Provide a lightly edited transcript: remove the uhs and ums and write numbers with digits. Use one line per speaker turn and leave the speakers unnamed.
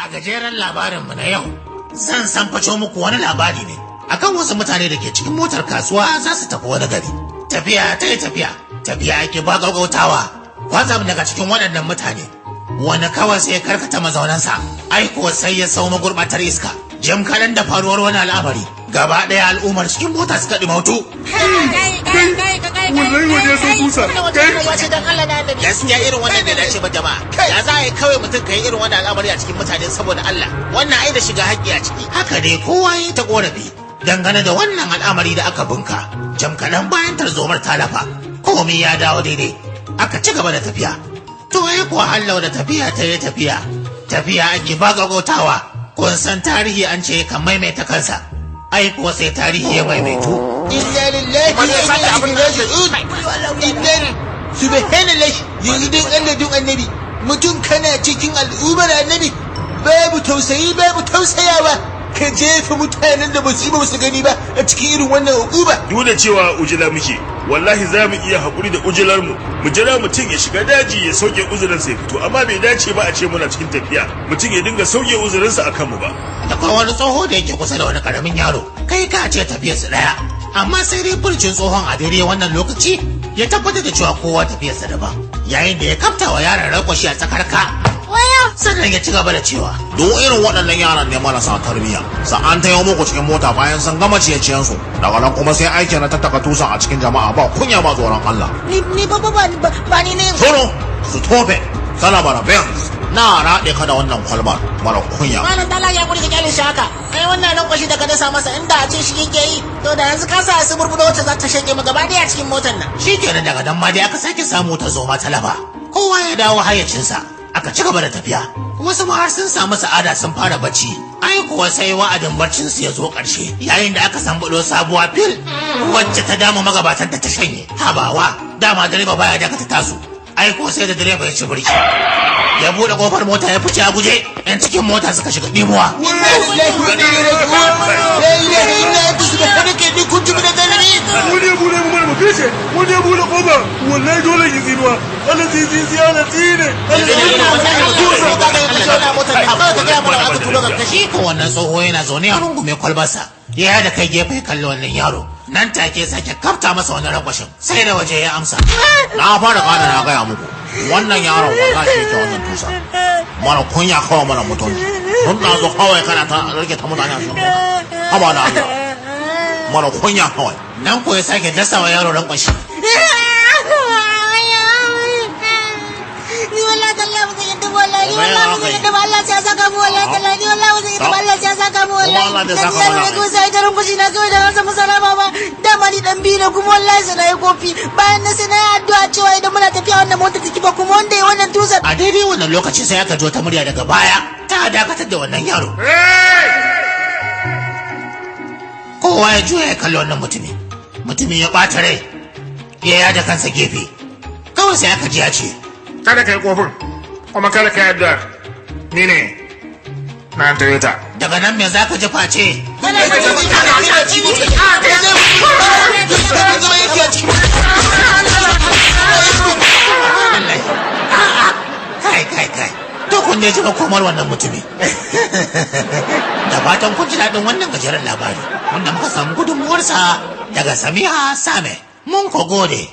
A gajeren labarinmu na yau, zan san faco muku wani labari ne akan wasu mutane da ke cikin motar kasuwa za su tafi wani gari. Tafiya ta yi tafiya ake ba gaggautawa. Kwatsam daga cikin waɗannan mutane, wani kawai sai karkata mazaunansa, aiko sai ya sauma gurɓatar iska. Jim kaɗan da faruwar wani al'amari, gaba ɗaya al'ummar cikin mota suka ɗimautu. Gaskiya irin wannan da dace ba jama'a. Ya za a yi kawai mutum ka yi irin wannan al'amari a cikin mutane saboda Allah. Wannan ai da shiga haƙƙi a ciki. Haka dai kowa ya ta ƙorafi dangane da wannan al'amari da aka bunka. Jim kaɗan bayan tarzomar ta lafa, komai ya dawo daidai. Aka ci gaba da tafiya. To ai kuwa Allah da tafiya ta yi tafiya. Tafiya ake ba gaggautawa. Kun san tarihi an ce kan maimaita kansa. Ai kuwa sai tarihi ya maimaitu.
Inna lillahi wa inna ilaihi raji'un. Subhanallah, yanzu dan Allah dan annabi, mutum kana cikin al'ummar annabi, babu tausayi babu tausayawa, ka jefa mutanen da ba su gani ba a cikin irin wannan hukuma.
Duk da cewa ujula muke, wallahi za mu iya haƙuri da ujular mu jira mutum ya shiga daji ya sauke uzurin sai fito, amma bai dace ba a ce muna cikin tafiya mutum ya dinga sauke uzurinsa akan mu ba.
Akwai wani tsoho da yake kusa da wani karamin yaro, kai ka ce tafiyarsu ɗaya, amma sai dai furcin tsohon a daidai wannan lokaci ya tabbatar da cewa kowa tafiyarsa daban, yayin da ya kafta wa yaron rakwashi a tsakar ka. Sannan ya ci gaba da cewa,
duk irin waɗannan yaran ne marasa tarbiyya, sa'an ta yau muku cikin mota bayan sun gama ciye-ciyensu, daga nan kuma sai aiki na tattaka tusan a cikin jama'a ba kunya ba tsoron Allah.
Ni ba ni ne.
Tono, su tofe, sana bara Benz, na raɗe ka da wannan kwalbar mara kunya.
Malam Dala ya kuri ka kyale shi haka. Ai wannan nan kwashi daga dasa masa inda a ce shi yake yi, to da yanzu ka sa su burbudo wacce za ta shege mu gaba daya cikin motar nan.
Shi kenan daga nan ma dai aka sake samu ta zo ta lafa. Kowa ya dawo hayyacinsa. Aka ci gaba da tafiya, wasu ma har sun samu sa'ada sun fara bacci. Ai kuwa sai wa'adin barcin su ya zo ƙarshe, yayin da aka sambulo sabuwa fil wacce ta dama magabatan da ta shanye. Habawa, dama direba baya dakata tasu. Ai kuwa sai da direba ya ci birki, ya buɗe kofar mota ya fice a guje. Yan cikin mota suka shiga ɗimuwa.
Wani ya bude kofa, wallahi dole ki tsinuwa. Allah ana tsine.
Shi ko wannan tsoho yana zaune a rungume kwalbarsa, ya da kai gefe kalli wannan yaro. Nan take sake kafta masa wani rakwashin, sai da waje ya amsa.
Na fara kana na gaya muku, wannan yaron wallahi yake wannan tusa. Mara kunya kawai mara mutunci. Tun na zo kawai kana ta rage ta mutane a cikin mota. Haba da Allah. Mara kunya kawai.
Nan ko ya sake dasawa yaro rankwashi. A daidai wannan lokaci sai aka ji wata murya daga baya ta dakatar da wannan yaro. Kowa ya juya ya kalli wannan mutumin ya ɓata rai, ya yada kansa gefe. Kawai sai aka ji ya ce,
kada ka yi kofin kuma kada ka yadda ni ne na Toyota.
Daga nan me za ka ji face? Kai to kun ne ji makomar wannan mutumi. Da fatan kun ji daɗin wannan gajeren labari wanda muka samu gudunmuwarsa daga Samiha Same. Mun ko gode.